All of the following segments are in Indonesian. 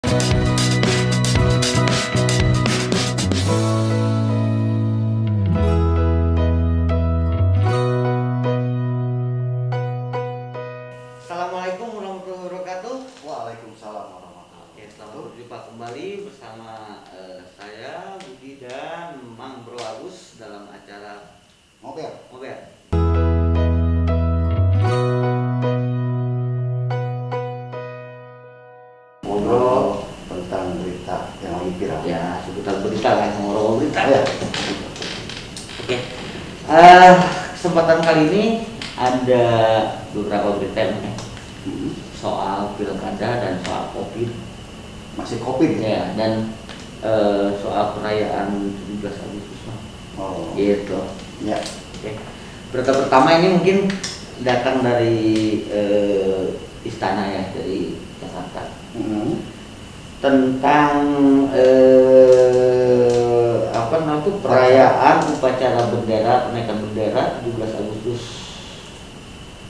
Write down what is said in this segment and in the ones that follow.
Assalamualaikum warahmatullahi wabarakatuh. Waalaikumsalam warahmatullahi Oke, selamat berjumpa kembali bersama saya Budi dan Mang Bro Agus dalam acara Ngobrol. Ngobrol tentang berita yang lagi viral. Ya, seputar berita lah, ngobrol berita. Ya. Oke. Kesempatan kali ini ada beberapa berita nih soal pilkada dan soal COVID. Masih COVID ya? Ya, dan soal perayaan 17 Agustus. Oh. Gitu. Ya. Oke. Berita pertama ini mungkin datang dari istana ya, dari Jakarta. Tentang apa namanya itu perayaan upacara bendera, kenaikan bendera 17 Agustus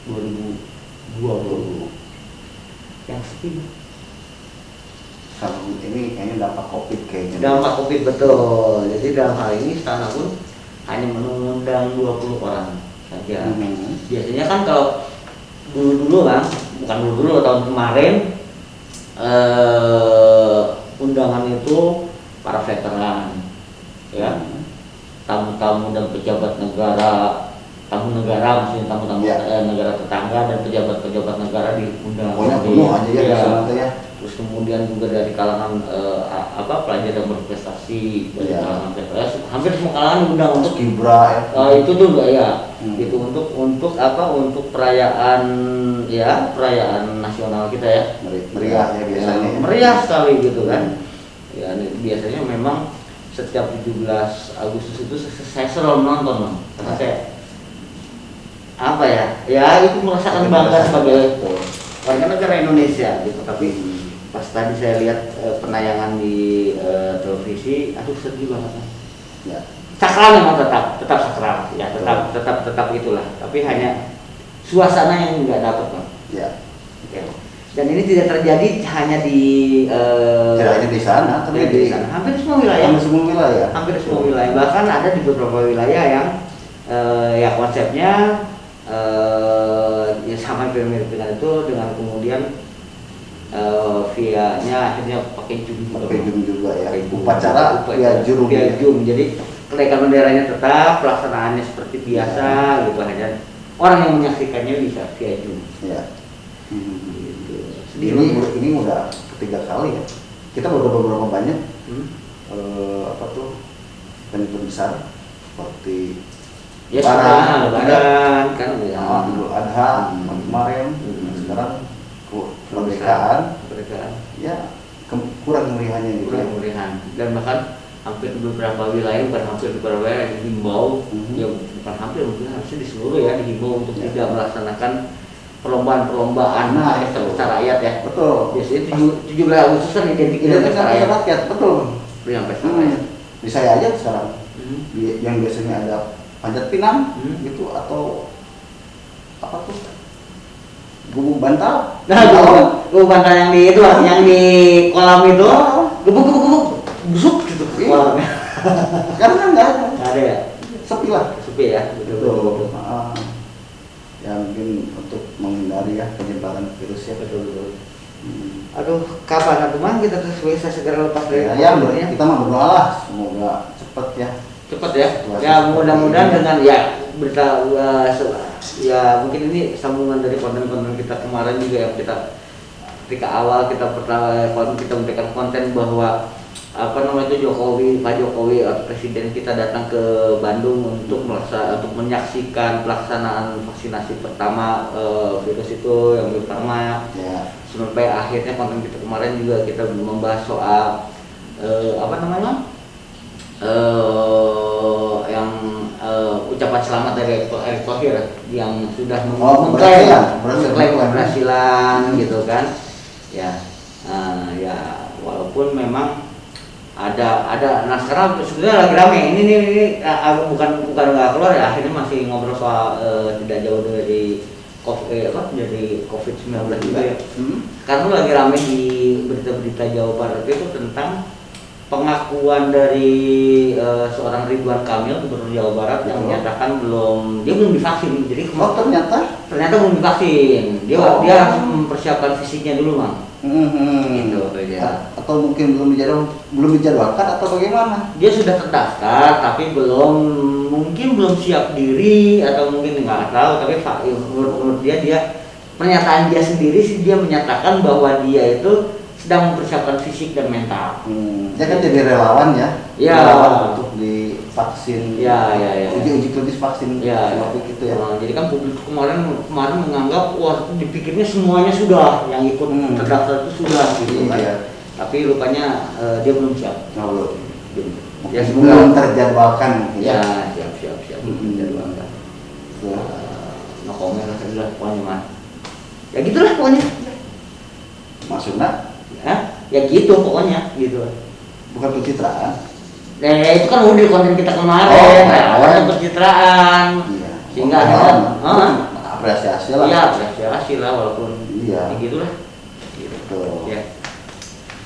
2020 yang sepi. Kalau ini kayaknya dampak COVID kayaknya. Dampak COVID betul. Jadi dalam hal ini istana pun hanya mengundang 20 orang saja. Biasanya kan kalau dulu kan, bukan dulu tahun kemarin, undangan itu para veteran, ya, tamu-tamu dan pejabat negara, tamu negara maksudnya tamu-tamu negara tetangga dan pejabat-pejabat negara diundang. Pokoknya penuh aja ya, ya. Terus kemudian juga dari kalangan pelajar yang berprestasi, dari kalangan PPS, hampir semua kalangan diundang untuk Gibra ya. itu juga ya, itu untuk perayaan ya, perayaan nasional kita ya. Meriah ya biasanya. Meriah sekali gitu kan. Ya, biasanya memang setiap 17 Agustus itu saya selalu nonton, Bang. Karena saya itu merasakan bangga sebagai warga negara Indonesia gitu. Tapi pas tadi saya lihat penayangan di televisi, aduh sedih banget. Ya. Sakral memang tetap sakral ya, tetap itulah. Tapi hanya suasana yang nggak dapat, Bang. Ya. Oke. Dan ini tidak terjadi hanya di tidak hanya di sana, tapi di sana. Hampir semua wilayah. Hampir semua wilayah. Bahkan ada di beberapa wilayah yang ya konsepnya ya sama mirip dengan itu, dengan kemudian via-nya akhirnya pakai Zoom juga ya. Upacara via Zoom. Jadi kenaikan benderanya tetap, pelaksanaannya seperti biasa gitu, hanya orang yang menyaksikannya bisa via Zoom. Ya. Gitu. Ini udah ketiga kali ya. Kita beberapa banyak event besar seperti ya Lebaran kan ya. Idul Adha kemarin, sekarang kemerdekaan. Ya kurang meriahnya gitu. Dan bahkan hampir beberapa wilayah, yang dihimbau, ya bukan hampir, mungkin harusnya di seluruh ya, dihimbau untuk tidak melaksanakan perlombaan pesta rakyat ya. Betul. Biasanya 17 Agustus kan identik dengan pesta rakyat. Betul. Yang pesta rakyat. Di saya aja sekarang, yang biasanya ada panjat pinang gitu, atau apa tuh, gubuk bantal. Gubuk bantal yang di itu, yang di kolam itu, gubuk busuk gitu. Sekarang kan nggak ada. Nggak ada ya. Sepi ya. Betul. Ya mungkin untuk menghindari ya penyebaran virus ya. Betul. Aduh, kapan Mang kita bisa segera lepas dari ya, kita mah berdoa lah semoga cepat ya. Ya mudah-mudahan dengan ya berita ya mungkin ini sambungan dari konten-konten kita kemarin juga yang kita ketika awal kita memberikan konten bahwa Pak Jokowi presiden kita datang ke Bandung untuk menyaksikan pelaksanaan vaksinasi pertama virus itu yang pertama ya. Sampai akhirnya konten kita kemarin juga kita membahas soal yang ucapan selamat dari Erick Thohir yang sudah mengklaim keberhasilan gitu kan ya. Ya walaupun memang ada sekarang sebenarnya lagi rame ini bukan nggak keluar ya, akhirnya masih ngobrol soal tidak jauh dari jadi COVID-19 juga ya. Karena lagi rame di berita-berita Jawa Barat itu tentang pengakuan dari seorang Ridwan Kamil gubernur Jawa Barat yang menyatakan dia belum divaksin. Jadi ternyata belum divaksin. Dia harus mempersiapkan fisiknya dulu, Mang. Gitu ya. Atau mungkin belum dijadwalkan atau bagaimana? Dia sudah terdaftar tapi mungkin belum siap diri atau mungkin nggak tahu, tapi menurut dia pernyataan dia sendiri sih, dia menyatakan bahwa dia itu sedang mempersiapkan fisik dan mental. Dia kan jadi relawan ya. Relawan untuk divaksin. Uji klinis vaksin. Gitu ya. Jadi kan publik kemarin menganggap dipikirnya semuanya sudah, yang ikut terdaftar itu sudah gitu kan. Tapi rupanya dia belum siap. Ya sebelum terjadwalkan mungkin. Siap terjadwalkan. No comment lah pokoknya mah. Ya gitulah pokoknya. Maksudnya? Ya gitu pokoknya gitu. Bukan pencitraan. Itu kan udah konten kita kemarin, awalnya pencitraan. Iya. Sehingga ada apresiasi lah. Iya, apresiasi lah walaupun ya gitulah. Gitu. Ya.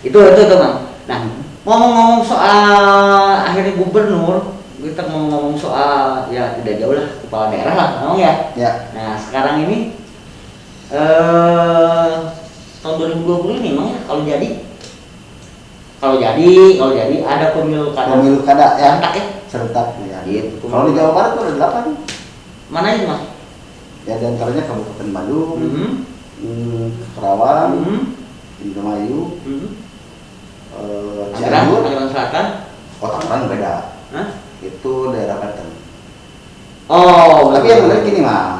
Itu Bang. Nah, ngomong-ngomong soal akhirnya gubernur, kita ngomong soal ya tidak jauh lah kepala daerah lah, ngomong ya. Nah, sekarang ini tahun 2020 ini memang kalau jadi ada pemilu kada ya serentak ya. Gitu. Kalau di Jawa Barat tuh ada 8. Mana itu, Mas? Ya di antaranya Kabupaten Bandung, Karawang, Indramayu, Cianjur, Tangerang Selatan. Tangerang beda. Itu daerah Banten. Tapi yang benar gini, Mas.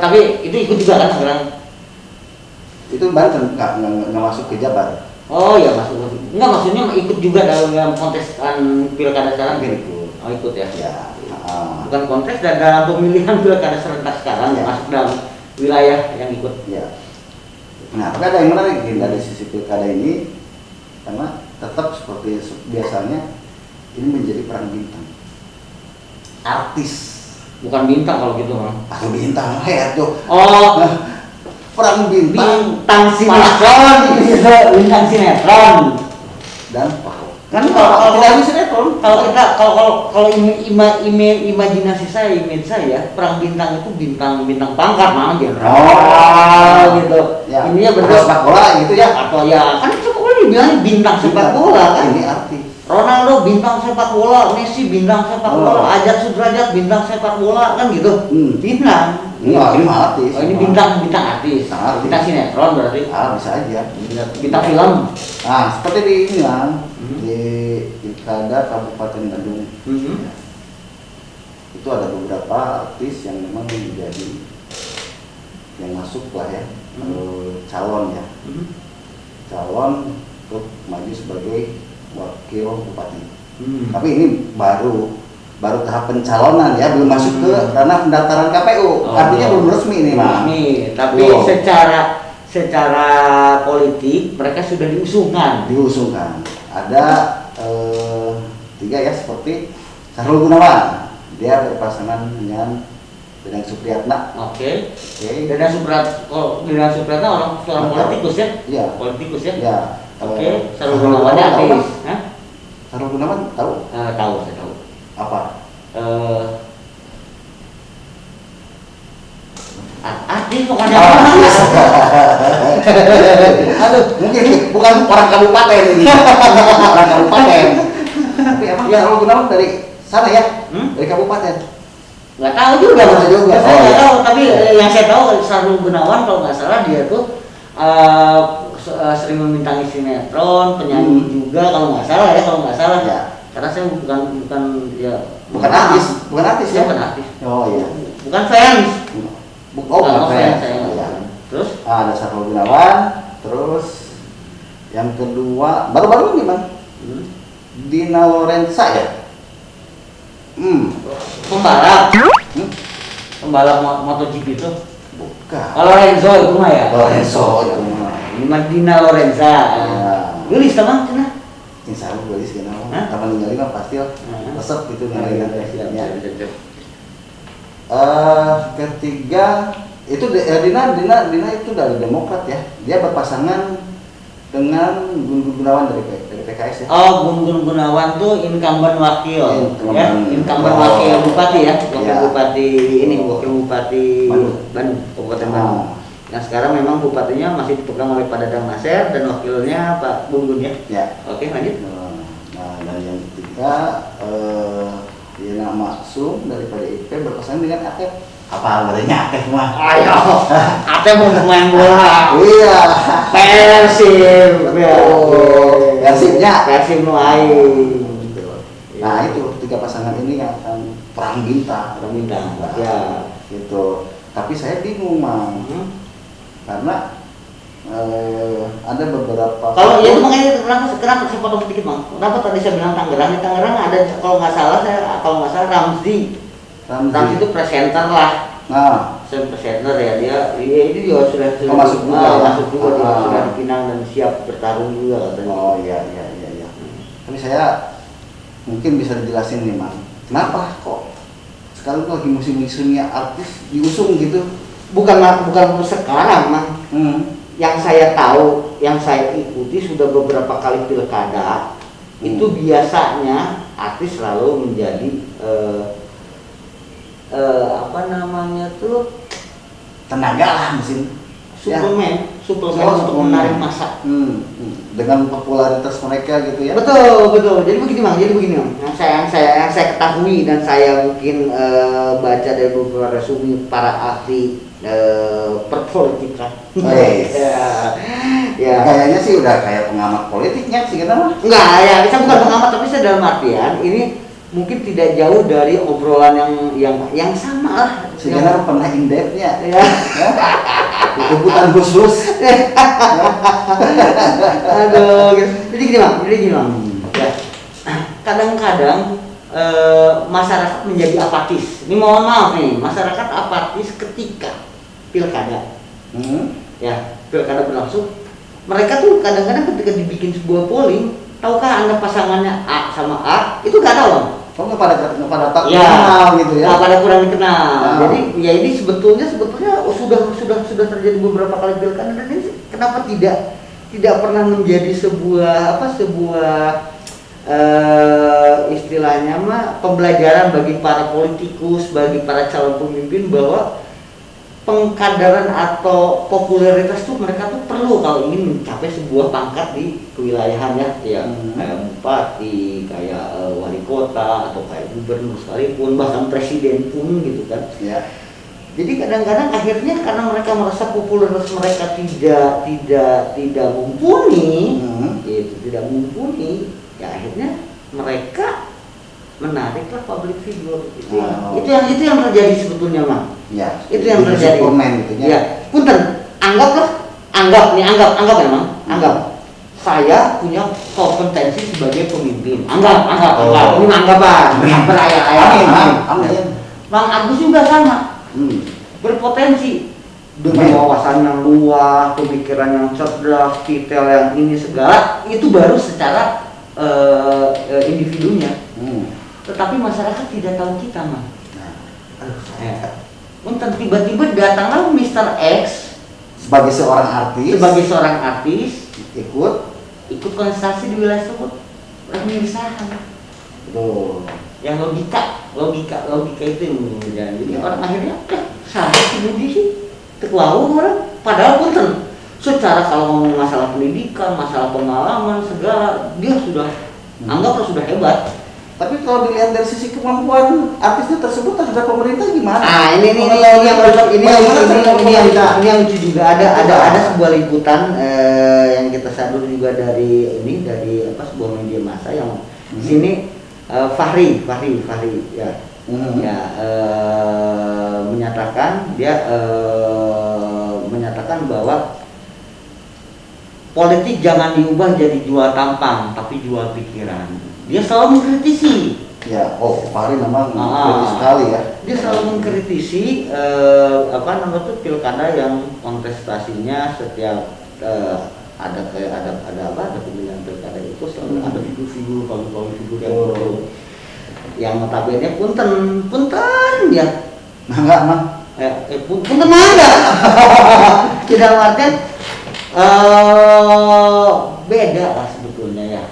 Tapi itu ikut juga kan Tangerang? Itu Banten nggak masuk ke Jabar. Ya masuk. Enggak, maksudnya ikut juga dalam kontestan pilkada sekarang gitu. Ikut ya. Bukan kontes dalam pemilihan pilkada serentak sekarang masuk dalam wilayah yang ikut. Nah, tapi ada yang menarik dari sisi pilkada ini, karena tetap seperti biasanya ini menjadi perang bintang. Artis. Bukan bintang kalau gitu, Bang. Atau bintang ya tuh. Perang bintang sinetron. Bintang sinetron. Dan kan kalau tidak sinetron, kalau imajinasi saya, image saya, perang bintang itu bintang pangkat, Mang, jenderal gitu. Ininya benar sepak bola gitu ya. Atau ya kan sepak bola dibilang bintang sepak bola kan. Ini artis. Ronaldo bintang sepak bola, Messi bintang sepak bola, Ajat Sudrajat bintang sepak bola kan gitu. Bintang. Ini artis. Ini bintang artis. Bintang sinetron berarti. Bisa aja. Bintang film. Nah, seperti di ini kan, di pilkada Kabupaten Bandung. Itu ada beberapa artis yang memang menjadi yang masuk lah ya, calon ya. Calon untuk maju sebagai wakil bupati. Tapi ini baru tahap pencalonan ya, belum masuk ke ranah pendaftaran KPU. Artinya belum resmi nih, Mas. Tapi secara politik mereka sudah diusungkan. Ada 3 ya, seperti Sahrul Gunawan. Dia berpasangan dengan Dedang Supriyatna. Oke. Dedang Supriyatna orang politikus ya? Iya. Politikus ya? Iya. Oke. Sahrul Gunawan artis. Sahrul Gunawan tahu? Tahu, saya tahu. Apa? Artis pokoknya. Aduh, mungkin bukan orang kabupaten ini. Orang kabupaten. Tapi emang Sahrul Gunawan dari sana ya? Dari kabupaten. Nggak tahu juga. Saya nggak tahu, tapi yang saya tahu Sahrul Gunawan kalau nggak salah dia tuh sering membintangi sinetron, penyanyi juga kalau nggak salah ya. Karena saya bukan artis ya. Bukan artis. Oh iya. Bukan fans. Bukan fans. Terus ada Sahrul Gunawan, terus yang kedua baru-baru ini, Bang. Dina Lorenza ya. Pembalap MotoGP itu. Bukan. Kalau Lorenzo itu mah ya. Ini Dina Lorenza. Gelis sama cina. Insya Allah gelis kena. Kapan ningali mah pasti lah. Resep gitu ningali. Ketiga Itu Dina itu dari Demokrat ya. Dia berpasangan dengan Gun Gun Gunawan dari PKS ya. Oh, Gun Gun Gunawan tuh incumbent wakil, incumbent wakil bupati ya, bupati ini, wakil bupati Bandung, Kabupaten Bandung. Nah sekarang memang bupatinya masih dipegang oleh Pak Dadang Nasir dan wakilnya Pak Gun Gun ya. Ya. Oke lanjut. Nah dan yang ketiga Yana Maksum dari PDIP berpasangan dengan Atep. Apa artinya Atep mah? Ayo, Atep mau main bola. Iya. Persib. Persibnya. Persib nu aing. Nah itu tiga pasangan ini yang akan perang bintang. Ya. Gitu. Tapi saya bingung Mang. Karena ada beberapa. Kalau ya itu makanya kenapa saya potong sedikit Mang. Kenapa tadi saya bilang Tangerang? Di Tangerang ada kalau nggak salah Ramzi itu presenter lah. Nah, saya presenter ya dia ini juga sudah masuk juga dia sudah dipinang dan siap bertarung juga katanya. Oh iya. Tapi saya mungkin bisa dijelasin nih Mang. Kenapa kok sekarang lagi musim-musimnya artis diusung gitu? Bukan sekarang Mang. Yang saya tahu, yang saya ikuti sudah beberapa kali pilkada, itu biasanya artis selalu menjadi tenaga lah mesin suplemen untuk menarik massa. Dengan popularitas mereka gitu ya. Betul. Jadi begini Mang. Yang saya ketahui dan saya mungkin baca dari beberapa resume para ahli perpolitikan. Ya. Kayaknya sih udah kayak pengamat politiknya sih kenapa? Enggak, ya saya bukan pengamat tapi saya dalam artian ini mungkin tidak jauh dari obrolan yang sama lah. Sekarang pernah indepnya. Ya. Kebutuhan khusus. Aduh. Jadi gini Bang. Ya. Kadang-kadang masyarakat menjadi apatis. Ini mohon maaf nih, masyarakat apatis ketika pilkada. Ya, pilkada berlangsung. Mereka tuh kadang-kadang ketika dibikin sebuah polling, tahukah Anda pasangannya A sama A? Itu gak tahu Bang. Nggak pada tak ya, kenal gitu ya. Nggak pada kurang dikenal. Jadi ya ini sebetulnya sudah terjadi beberapa kali pilkada dan ini kenapa tidak pernah menjadi sebuah istilahnya mah pembelajaran bagi para politikus, bagi para calon pemimpin bahwa pengkaderan atau popularitas tuh mereka tuh perlu kalau ingin mencapai sebuah pangkat di kewilayahan ya, kayak bupati, kayak wali kota atau kayak gubernur sekalipun, bahkan presiden pun gitu kan. Ya. Jadi kadang-kadang akhirnya karena mereka merasa popularitas mereka tidak mumpuni, tidak mumpuni, ya akhirnya mereka menariklah public figure itu yang terjadi sebetulnya Mang. Ya, itu yang terjadi. Gitu, ya, punten, anggap memang, saya punya kompetensi sebagai pemimpin. Anggap. Ini anggapan. Amin. Bang Agus juga sama. Berpotensi dengan wawasan yang luas, pemikiran yang cerdas, detail yang ini segala, itu baru secara individunya. Tetapi masyarakat tidak tahu kita, Mang. Punten tiba-tiba datanglah Mr. X sebagai seorang artis ikut kontestasi di wilayah tersebut, pemilihan. Yang logika itu yang menjadi. Jadi orang akhirnya sampai Budi sih terlalu orang. Padahal punten secara kalau ngomong masalah pendidikan, masalah pengalaman segala dia sudah anggaplah sudah hebat. Tapi kalau dilihat dari sisi kemampuan artisnya tersebut terhadap pemerintah gimana? Ini yang lucu juga ada sebuah liputan yang kita sadur juga dari sebuah media massa yang di sini Fahri ya. Menyatakan bahwa politik jangan diubah jadi jual tampang tapi jual pikiran. Dia selalu mengkritisi. Ya, Fahri memang kritis sekali ya. Dia selalu mengkritisi pilkada yang kontestasinya setiap ada pemilihan pilkada itu selalu ada figur-figur yang notabene punten ya. Enggak, Mang. punten mangga. Tidak artian beda lah sebetulnya ya.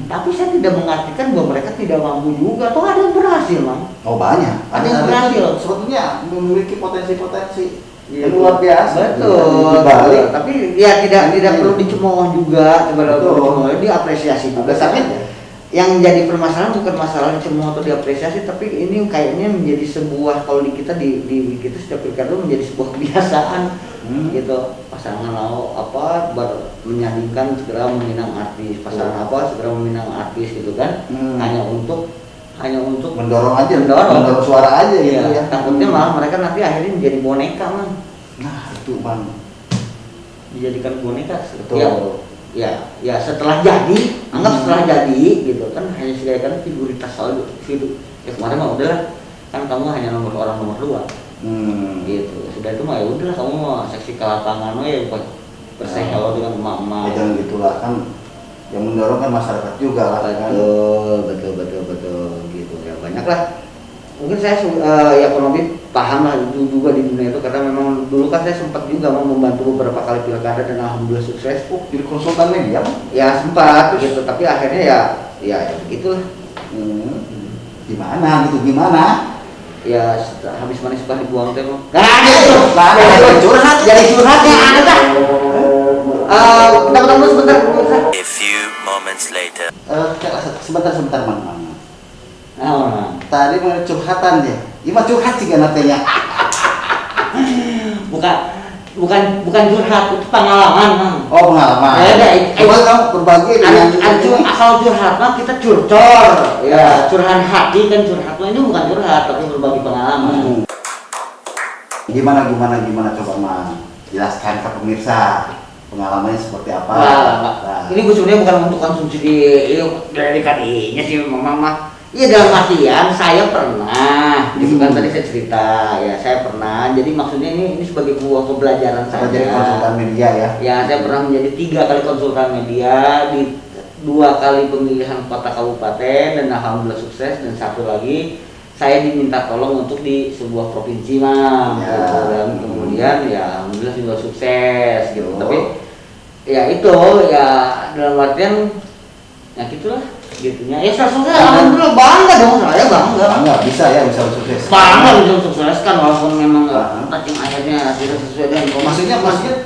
Tapi saya tidak mengartikan bahwa mereka tidak mampu juga. Toh ada yang berhasil, Mang. Oh banyak. Ada yang berhasil. Sebetulnya memiliki potensi-potensi yang luar biasa. Betul. Tapi ya tidak perlu dicemooh juga, diapresiasi juga. Tapi yang jadi permasalahan bukan masalah dicemooh atau diapresiasi, tapi ini kayaknya menjadi sebuah, kalau di kita di kita setiap pilkada menjadi sebuah kebiasaan gitu. Pasangan menyandingkan segera meminang artis, pasangan segera meminang artis gitu kan. Hanya untuk mendorong suara aja gitu ya. Takutnya malah mereka nanti akhirnya menjadi boneka, Mang. Nah itu, Bang, dijadikan boneka. Betul. Ya setelah jadi, anggap setelah jadi gitu kan, hanya segala figuritas soal itu. Ya kemarin mah udahlah, kan kamu hanya nomor 2 gitu. Sudah itu mah ya udahlah, kamu mau seksi ke lapangan ya bersaing dengan emak-emak. Ya jangan gitulah, kan yang mendorong kan masyarakat juga lah. Betul gitu ya, banyak lah. Mungkin saya ya kurang lebih paham lah itu juga di dunia itu, karena memang dulu kan saya sempat juga mau membantu beberapa kali pilkada dan alhamdulillah sukses. Jadi konsultan media? Ya sempat gitu, tapi akhirnya ya begitulah. Gimana? Ya habis manis bah dibuang teh mah. Curhat ya ada dah. Kita ketemu sebentar. A few moments later. Sebentar, Mang. Tadi mau curhatan dia. Ima curhat sih kan artinya. Bukan curhat, itu pengalaman, Mang. Oh, pengalaman. Coba kamu berbagi dengan kalau curhat mah kita curcor. Ya, curahan hati kan curhat mah ini bukan curhat, tapi berbagi pengalaman. Gimana coba, Mang? Jelaskan ke pemirsa pengalamannya seperti apa. Ini gue sebenarnya bukan untuk konsumsi dari KDI-nya sih, Mama. Iya, dalam artian saya pernah, gitu kan tadi saya cerita ya, saya pernah. Jadi maksudnya ini sebagai sebuah pembelajaran saya. Jadi konsultan media ya? Ya, saya pernah menjadi 3 kali konsultan media, di 2 kali pemilihan kota kabupaten dan alhamdulillah sukses, dan 1 lagi saya diminta tolong untuk di sebuah provinsi, Mang. Dan kemudian ya alhamdulillah juga sukses gitu. Tapi ya itu ya dalam artian ya gitulah. Gitunya ya sukses, alhamdulillah bangga dong, saya bangga bisa sukses, bangga bisa sukses kan, walaupun memang yang akhirnya tidak sesuai dengan maksudnya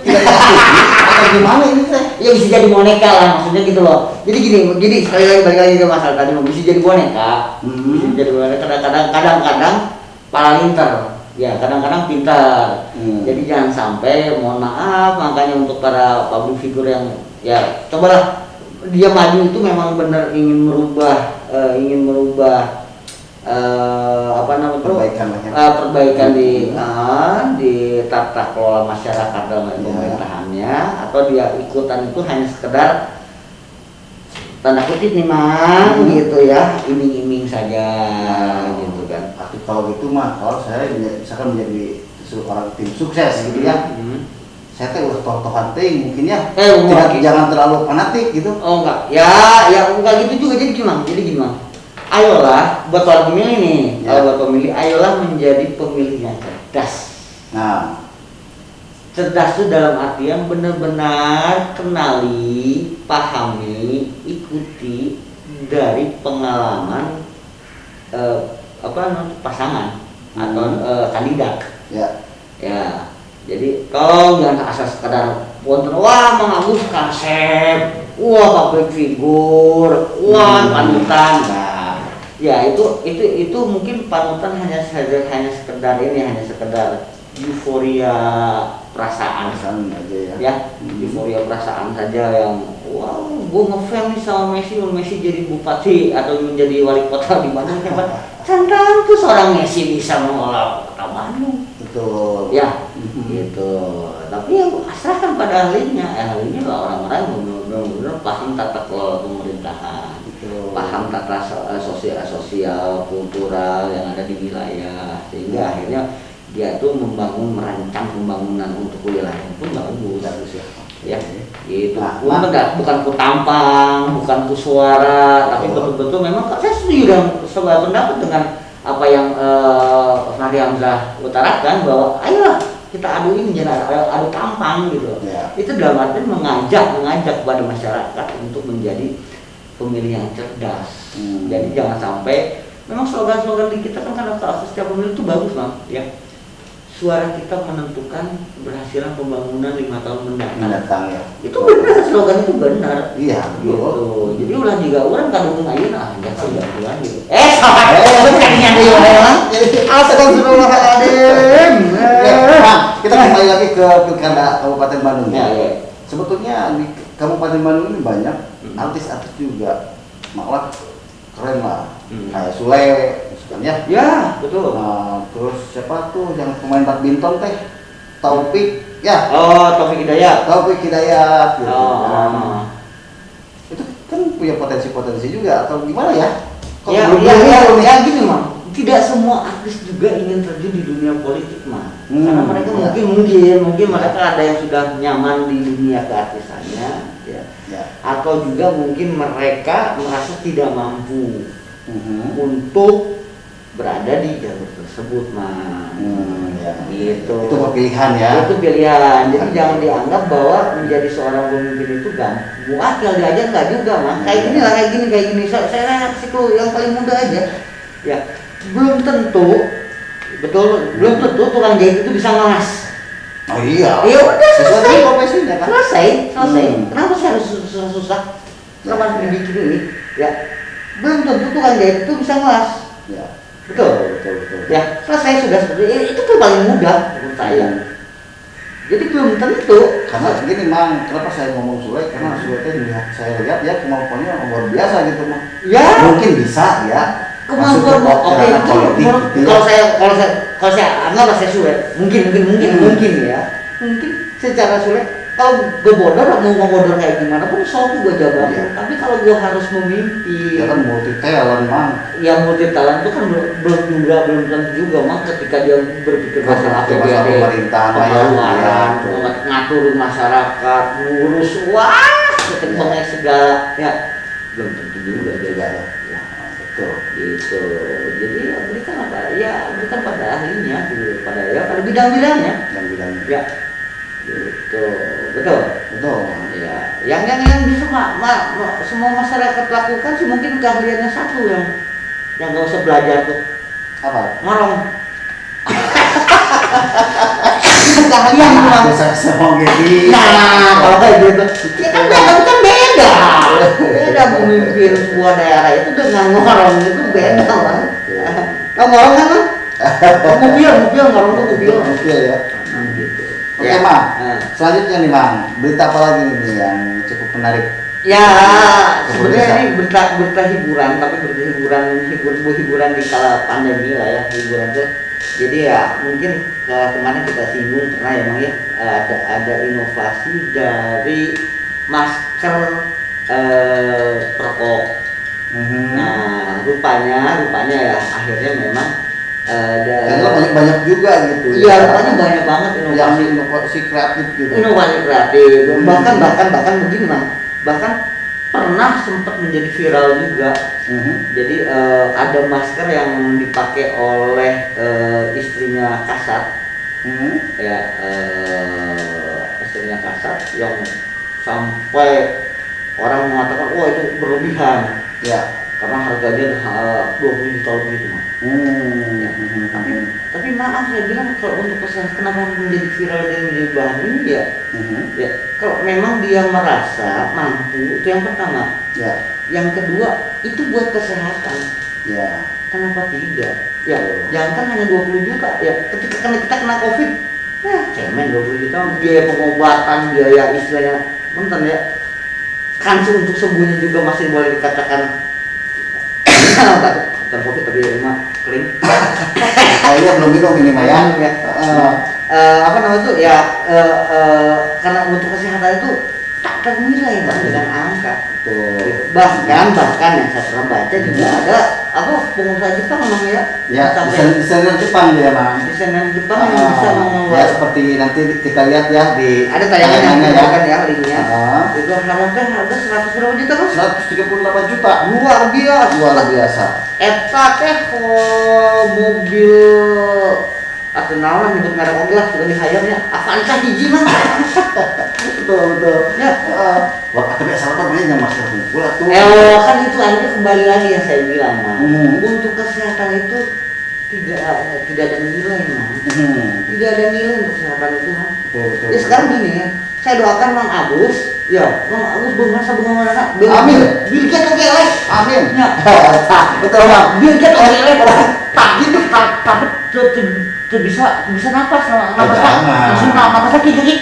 tidak atau gimana ini teh ya, bisa jadi boneka lah maksudnya gitu loh. Jadi sekali lagi balik lagi ke masalah tadi, bisa jadi boneka, bisa jadi boneka. Kadang-kadang paralinter ya, kadang-kadang pintar. Jadi jangan sampai, mohon maaf makanya untuk para public figure yang ya cobalah dia maju itu memang benar ingin merubah perbaikan di tata kelola masyarakat dalam pemerintahannya, atau dia ikutan itu hanya sekedar tanda kutip nih, Mang, gitu ya, iming-iming saja gitu kan. Tapi kalau gitu mah, kalau saya misalkan menjadi seorang tim sukses gitu ya, saya teh udah toh-tohan ting mungkin ya, jangan terlalu fanatik gitu. Oh enggak, ya enggak gitu juga. Jadi gimana? Ayolah buat para pemilih nih, buat pemilih, ayolah menjadi pemilih yang cerdas. Nah, cerdas itu dalam artian benar-benar kenali, pahami, ikuti dari pengalaman pasangan atau kandidat. Ya. Jadi tolong jangan asal sekedar wonten wah Mang Agus kasep, wah public figure, wah panutan. Nah, ya itu mungkin panutan hanya sekedar euforia perasaan aja ya. Euforia perasaan saja yang wow, gue ngefans nih sama Messi jadi bupati atau menjadi wali kota di Bandung, hebat. Tentu seorang Messi bisa mengelola kota Bandung. Betul. Ya, gitu. Tapi yang asrahkan pada ahlinya lah orang-orang yang benar-benar paham tata kelola pemerintahan, paham tata sosial, kultural yang ada di wilayah, sehingga akhirnya dia tuh merancang pembangunan untuk wilayah pun bagus ya. Gitu. Bukan ku tampang, bukan ku suara, tapi betul-betul memang saya setuju dan sebuah pendapat dengan apa yang Nadi Hamzah utarakan bahwa ayolah kita adu ini jangan adu tampang gitu. Ya. Itu dalam arti mengajak kepada masyarakat untuk menjadi pemilih yang cerdas. Jadi jangan sampai memang slogan-slogan di kita kan karena setiap pemilu itu bagus Bang, ya. Suara kita menentukan keberhasilan pembangunan 5 tahun mendatang. Ya. Itu benar, slogan itu benar. Iya, gitu. Jadi ulah juga orang kadung ayeuna anjak bulan gitu. Kayaknya dia ya. Astagfirullahaladzim. Nah, kita kembali lagi ke Pilkada Kabupaten Bandung. Ya, ya. Sebetulnya di Kabupaten Bandung ini banyak artis-artis juga, malah keren lah. Kayak Sule, misalkan ya. Ya, betul. Nah, terus siapa tuh yang pemain badminton teh? Taufik, ya. Oh, Taufik Hidayat. Taufik Hidayat. Gitu. Oh. Itu kan punya potensi-potensi juga atau gimana ya? Kok Ya, belum ya, belum ya, nih? ya gini Mang. Tidak semua artis juga ingin terjun di dunia politik Mang. Karena mereka ya. mungkin mereka ada yang sudah nyaman di dunia keartisannya, ya. Ya. Atau juga mungkin mereka merasa tidak mampu untuk berada di jalur tersebut Mang. Ya. Gitu. Itu pilihan ya. Itu pilihan. Jadi jangan dianggap bahwa menjadi seorang pemimpin itu gampang. Wakil diajar nggak juga Mang. Kayak gini lah, kayak gini. Saya ngasih yang paling mudah aja. Ya, belum tentu, belum tentu tukang jahit itu bisa ngelas. Oh iya. Ya udah Sesuatu selesai. profesinya kan. Selesai. Kenapa saya harus susah-susah? Kenapa harus dibikin ini? Ya, belum tentu tukang jahit itu bisa ngelas. Ya. Betul. Betul. Ya, selesai sudah seperti itu tuh paling mudah menurut saya. Jadi belum tentu. Karena begini Mang, kenapa saya ngomong Sule? Karena Sule itu saya lihat ya kemampuannya luar biasa gitu Mang. Ya. Mungkin bisa ya. Kemampuan oke politik. Gitu kalau ya. saya anggap saya sulit mungkin ya mungkin secara sulit kalau gue bodor mau bodor kayak gimana pun soal gue jaga Iya. tapi kalau gue harus memimpin Dia kan multi talent Mang. yang multi talent itu kan belum tentu juga Mang ketika dia berpikir masalah APBD pemerintahan pengeluaran ya. ngatur masyarakat ngurus ketemu segala ya belum tentu juga Juga dia ya. Betul. gitu. Jadi ya berikan pada ahlinya gitu, pada bidang-bidangnya. Yang bidangnya. Ya. Gitu. Betul. Mang. Ya. Yang bisa semua masyarakat lakukan sih mungkin keahliannya satu yang nggak usah belajar tuh. Apa? Ngorong. Keahlian itu Mang. Saya mau jadi. Nah, kalau kayak gitu. Ya kan beda. Beda memimpin sebuah daerah itu dengan ngorong itu beda Mang. Tahu ngorong kan Mang? Mobil ngorong tuh mobil. Mobil ya. Gitu. Oke Mang. Selanjutnya nih Mang, berita apa lagi nih yang cukup menarik? Ya, sebenarnya ini berita hiburan, tapi hiburan di kala pandemi lah ya, hiburan tuh. Jadi ya mungkin kemarin kita singgung pernah ya Mang ya, ada inovasi dari masker perokok. Nah, rupanya ya akhirnya memang Karena banyak juga gitu. Iya, rupanya banyak banget yang inovasi kreatif gitu. Inovasi kreatif. Bahkan begini Mang. Bahkan pernah sempat menjadi viral juga. Jadi ada masker yang dipakai oleh istrinya Kasat. Ya, istrinya Kasat yang sampai orang mengatakan wah itu berlebihan. Ya. Karena harganya 20 juta lebih itu Mang. Ya. Tapi maaf saya bilang kalau untuk kesehatan kenapa menjadi viral dan menjadi bahan ini ya, ya kalau memang dia merasa mampu itu yang pertama. Ya. Yang kedua itu buat kesehatan. Ya. Kenapa tidak? Ya jangan kan hanya 20 juta ya ketika kita kena COVID, cemen 20 juta biaya pengobatan biaya istilahnya, nonton ya. Kan untuk sembuhnya juga masih boleh dikatakan bukan COVID tapi rumah kering. Kayaknya belum minum ini Maya. Apa namanya itu ya karena untuk kesehatan itu tak ternilai Bang dengan angka. Betul. Bahkan yang saya pernah baca juga ada apa pengusaha Jepang namanya Ya, sampai desainer Jepang dia, Bang. desainer Jepang yang bisa Ya, mengeluarkan seperti nanti kita lihat ya di ada tayangannya ya. kan ya linknya. Ah. Itu harga 100 berapa juta Mas? 138 juta. Luar biasa. Luar biasa. Eta teh mobil atau naon nyebut merek mobil lah sudah dihayarnya Avanza hiji mah. Betul. Ya. Wah, tapi asal namanya yang masker kumpul atuh. Kan itu akhirnya kembali lagi yang saya bilang Mas. Untuk kesehatan itu tidak ada nilai Mas. Tidak ada nilai untuk kesehatan itu Mas. Betul. Ya sekarang gini ya, saya doakan Mang Agus, ya Mang Agus bermasa bagaimana? Amin. Bill Gates oke lah. Amin. Ya. Betul, Bang. Bill Gates oke lah. Tapi bisa napas langsung napas lagi jadi.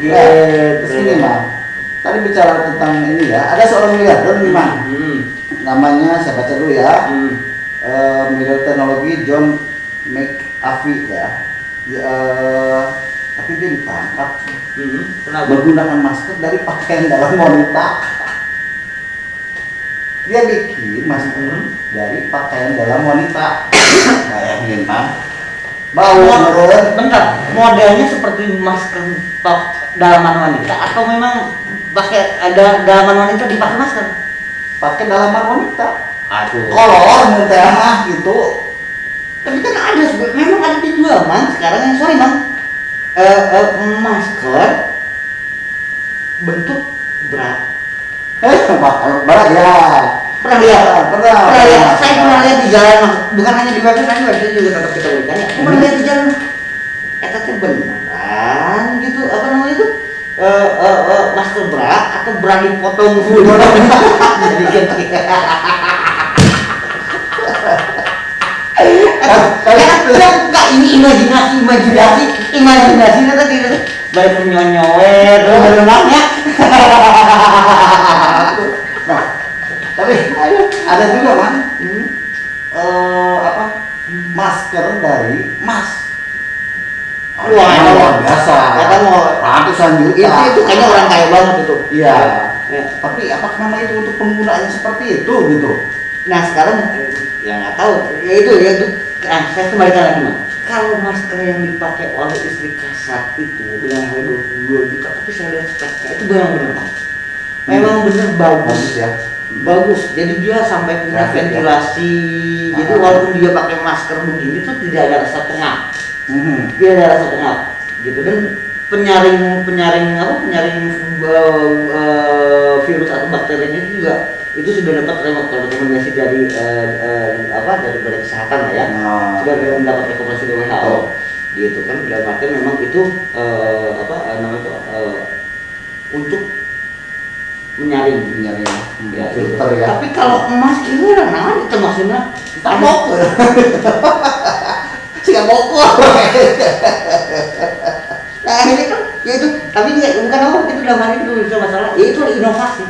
Terus ini Bang, tadi bicara tentang ini ya, ada seorang miliarder nih Bang, namanya saya baca dulu ya, miliarder teknologi John McAfee ya, tapi dia ditangkap menggunakan masker dari pakaian dalam wanita. Dia bikin masker dari pakaian dalam wanita. Bayangin Bang. Bau menurun. Bentar, modelnya seperti masker dalaman wanita atau memang pakai ada dalaman wanita dipakai masker? Pakai dalaman wanita. Aduh. Kolor menurut saya mah gitu. Tapi kan ada, memang ada dijual Mang sekarang yang sorry Mang. Masker bentuk bra. Berat ya. Pernah lihat? Pernah. Saya pernah lihat di jalan Mang. Bukan hanya di website juga tetap kita berikan ya. Aku pernah lihat di jalan. Eta teh beneran gitu apa namanya itu? Masker bra atau bra dipotong dulu. Jadi gitu. Enggak ini imajinasi tadi balik penyonyowet berenangnya. Nah, tapi ada juga Bang, masker dari emas. Wah, luar biasa. Kata mau ratusan juta. Itu kayaknya orang kaya banget itu. Iya. Ya. Tapi apakah memang itu untuk penggunaannya seperti itu gitu? Nah sekarang yang nggak tahu ya itu saya kembalikan lagi Mas. Kalau masker yang dipakai oleh istri Kasat itu dengan harga 22 juta, tapi saya lihat speknya itu benar-benar Bang. Memang benar bagus ya. Bagus. Jadi dia sampai punya ventilasi. Jadi walaupun dia pakai masker begini tuh tidak ada rasa pengap. Tidak ada rasa pengap gitu, dan penyaring virus atau bakterinya itu juga itu sudah dapat rekomendasi dari dari Badan Kesehatan lah ya, sudah mendapat rekomendasi dari WHO gitu kan, dalam artian memang itu untuk menyaring ya, filter ya. Tapi kalau emas gimana? Nah itu maksudnya tabok sehingga bokor. Nah akhirnya kan ya itu, tapi bukan apa itu dalam hal itu masalah ya itu inovasi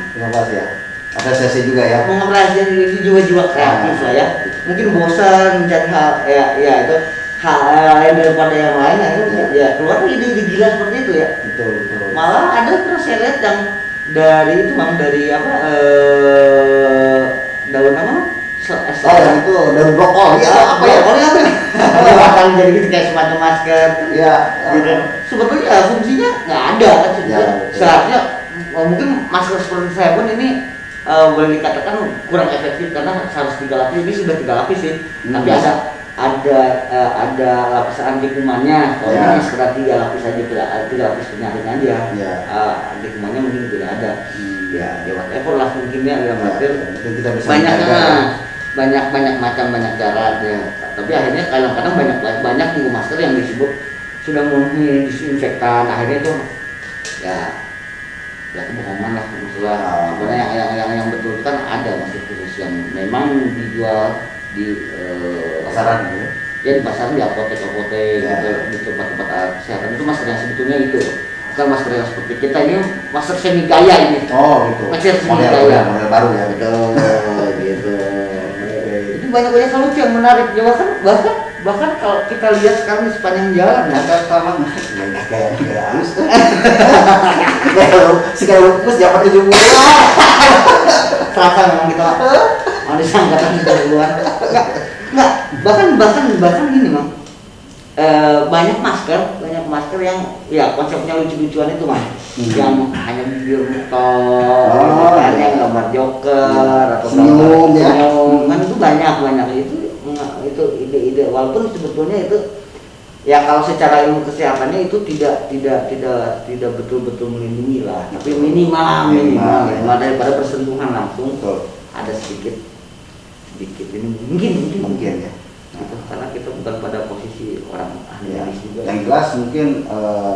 ya, apresiasi juga ya, mengapresiasi jiwa-jiwa kreatif lah ya. Mungkin bosan mencari hal ya itu hal lain daripada yang lain, akhirnya ya keluar ide-ide gila seperti itu ya. Betul. Malah ada pernah saya lihat yang dari itu Bang, dari daun apa? Yang itu daun brokoli atau apa ya? Brokoli apa ya? Batang jadi gitu kayak semacam masker. Iya. Gitu. Sebetulnya fungsinya nggak ada kan ya, seharusnya mungkin masker seperti saya pun ini boleh dikatakan kurang efektif karena harus 3 lapis. Ini sudah 3 lapis sih. Tapi ada lapisan anti kumannya. Kalau ini sekedar 3 lapis saja, 3 lapis penyaring aja. Anti kumannya mungkin tidak ada. Ya whatever lah mungkin ya dalam artian kita bisa banyak macam, banyak cara ya. Tapi akhirnya kadang-kadang banyak juga masker yang disebut sudah memenuhi disinfektan, akhirnya itu ya kebohongan lah masalah. Sebenarnya yang betul kan ada masker khusus yang memang dijual di pasaran gitu. Ya di pasaran, di apotek gitu, di tempat-tempat kesehatan itu masker yang sebetulnya itu bukan masker yang seperti kita ini, masker semi gaya ini. Oh gitu. Masker semi gaya. Model baru ya. Betul gitu. Banyak hal lucu yang menarik ya, bahkan bahkan kalau kita lihat sekarang di sepanjang jalan ya, Nggak sama nggak kayak halus. Sekali lupus dapat 70. terasa memang kita manusia angkatan 70-an. Enggak, bahkan gini Mang. Banyak masker yang ya konsepnya lucu-lucuan itu Mang. Yang hanya bibir muka, yang gambar Joker atau senyum ya. Kan itu banyak itu ide-ide, walaupun sebetulnya itu ya kalau secara ilmu kesehatannya itu tidak betul-betul melindungi lah, tapi minimal daripada bersentuhan langsung ada sedikit ini mungkin ya gitu, karena kita bukan pada posisi orang ahli medis juga. Yang jelas mungkin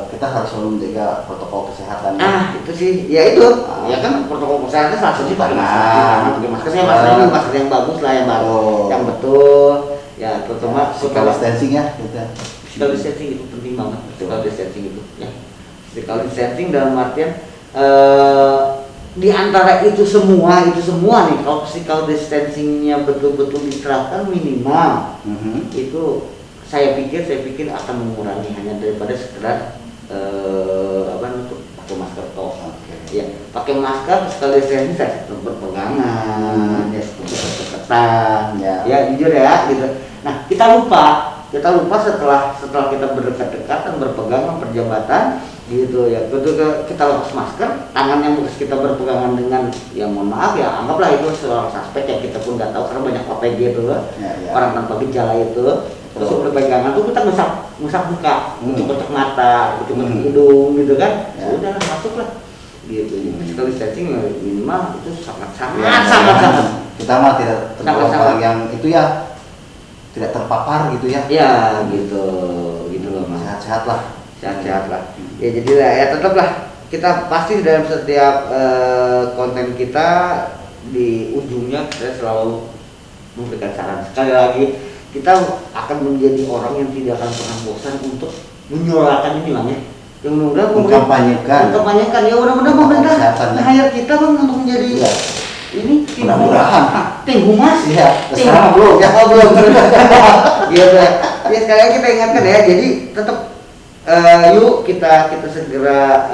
kita harus selalu menjaga protokol kesehatan. Itu sih ya itu ya kan protokol kesehatan salah satunya pakai maskernya masker yang bagus lah, yang baru yang betul ya, terutama social distancing ya gitu. Physical distancing itu penting banget. Physical distancing itu ya, physical distancing dalam artian di antara itu semua nih, kalau physical distancingnya betul-betul diterapkan minimal itu saya pikir akan mengurangi hanya daripada sekedar untuk pakai masker toh. Ya, pakai masker physical distancing saya berpegangan ya, deketan ya jujur ya gitu. Nah kita lupa setelah kita berdekat-dekatan, berpegangan, perjabatan gitu ya, betul kita lepas masker, tangan yang bekas kita berpegangan dengan ya mohon maaf ya, anggaplah itu seorang suspek yang kita pun nggak tahu karena banyak OPG itu orang tanpa gejala itu, terus berpegangan tuh kita ngusap muka, kucuk mata, kucuk hidung gitu kan, udah masuklah gitu. Physical distancing minimal itu sangat kita mah tidak tergolong orang yang itu ya tidak terpapar gitu ya. Ya gitu loh Mas. Sehat-sehat lah. Ya jadilah ya tetaplah kita pasti dalam setiap konten kita di ujungnya kita selalu memberikan saran. Sekali lagi kita akan menjadi orang yang tidak akan pernah bosan untuk menyuarakan ini Bang ya. Yang mudah-mudahan mengkampanyekan ya, mudah-mudahan pemerintah hire kita Bang untuk menjadi ini mudah-mudahan tim humas ya. Sekarang belum ya. Iya ya, sekali lagi kita ingatkan ya, jadi tetap yuk kita segera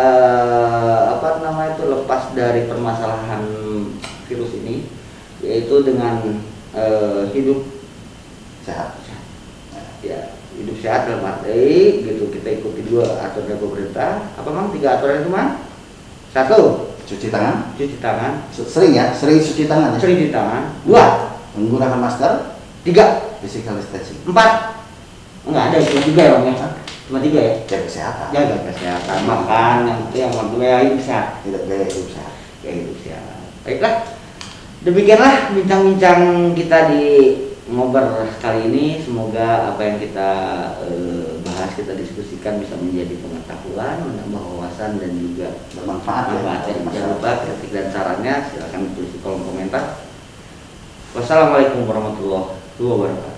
lepas dari permasalahan virus ini, yaitu dengan hidup sehat ya, hidup sehat dalam arti gitu kita ikuti dua aturan pemerintah. Apa Mang 3 aturan itu Mang? 1, cuci tangan sering cuci tangan 2, menggunakan masker, 3, physical distancing, 4, enggak ada itu juga ya Bang ya, cuma 3 ya, jaga kesehatan, makan yang kedua hidup sehat, gaya hidup sehat. Baiklah, demikianlah bincang-bincang kita di ngobrol kali ini. Semoga apa yang kita bahas, kita diskusikan bisa menjadi pengetahuan, menambah wawasan dan juga bermanfaat. Jangan lupa kritik dan sarannya silakan tulis di kolom komentar. Wassalamualaikum warahmatullahi wabarakatuh.